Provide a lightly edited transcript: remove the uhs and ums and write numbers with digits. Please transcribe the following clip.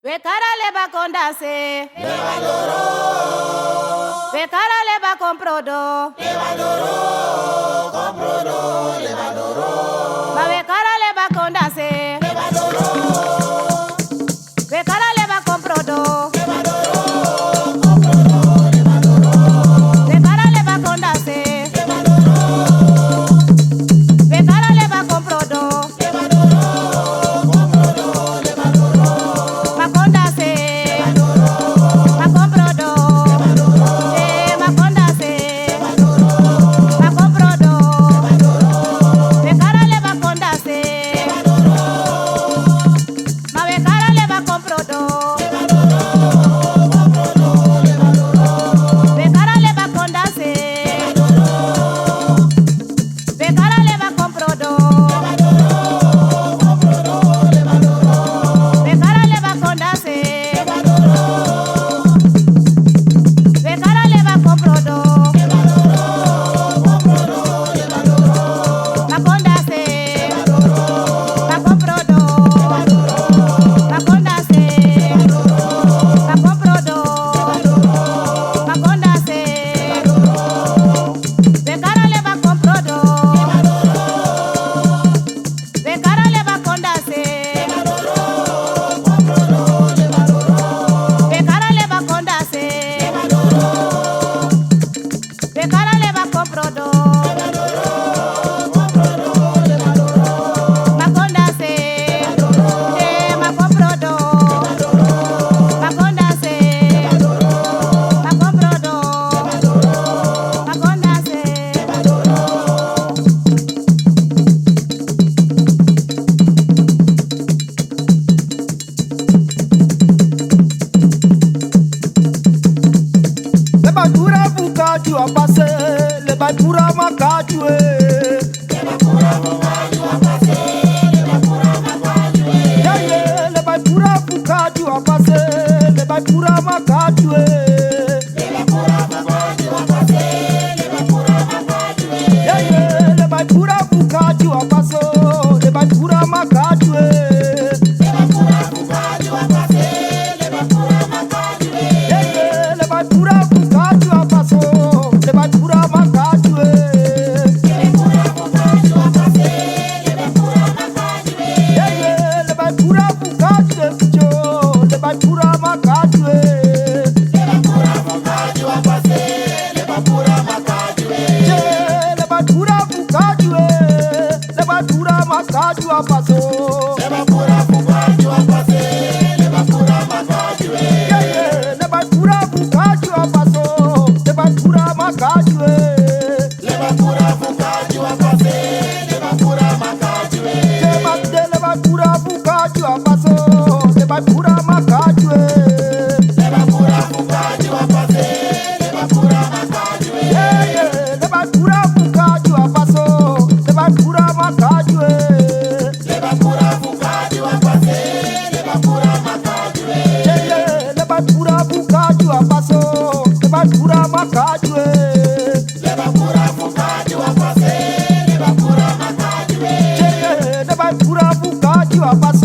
Bekara leba kondase, leba doro. Bekara leba comprodo, leba doro, leba doro. Ma bekara leba kondase, leba doro. Bekara leba comprodo, leba doro, leba doro. Bekara leba kondase, leba doro. Bekara leba comprodo, leba doro, leba doro. Ma kondase, leba doro. Ma comprodo, leba doro. Ma kondase, leba doro. Ma comprodo, leba doro. Bekara leba kondase, leba doro. Ma bekara leba comprodo, leba doro, leba doro. Bekara leba kondase, leba doro. Bekara leba comprodo, leba doro, leba doro. Bekara leba kondase, leba doro. Bekara leba comprodo, leba doro, leba doro. Ma kondase, leba doro. Ma comprodo, leba doro. Ma kondase, leba doro. Ma comprodo, leba doro. Ma kondase, leba doro. Bekara leba comprodo, leba doro. Bekara leba kondase, leba doro. Leba doro. Bekara leba kondase, leba doro. Bekara leba comprodo, leba doro. Leba doro. Ma kondase, leba doro. Ma comprodo, leba doro. Ma kondase, leba doro. Ma comprodo, leba doro. Ma kondase, leba doro. Le badura bukaju apase, le badura makaju yeah yeah, le badura bukaju apase, le badura makaju yeah yeah, le badura bukaju apaso, le badura makaju yeah yeah, le badura bukaju apaso, le badura makaju yeah yeah, le badura bukaju jo, le badura makaju yeah, le badura bukaju, le badura makaju apaso yeah yeah, le badura bukaju apaso, le badura makaju yeah magde, le badura bukaju apaso, le badura makaju yeah yeah, le badura bukaju apaso, le badura makaju yeah yeah, le badura bukaju apaso, le badura makaju yeah yeah, le badura bukaju apaso.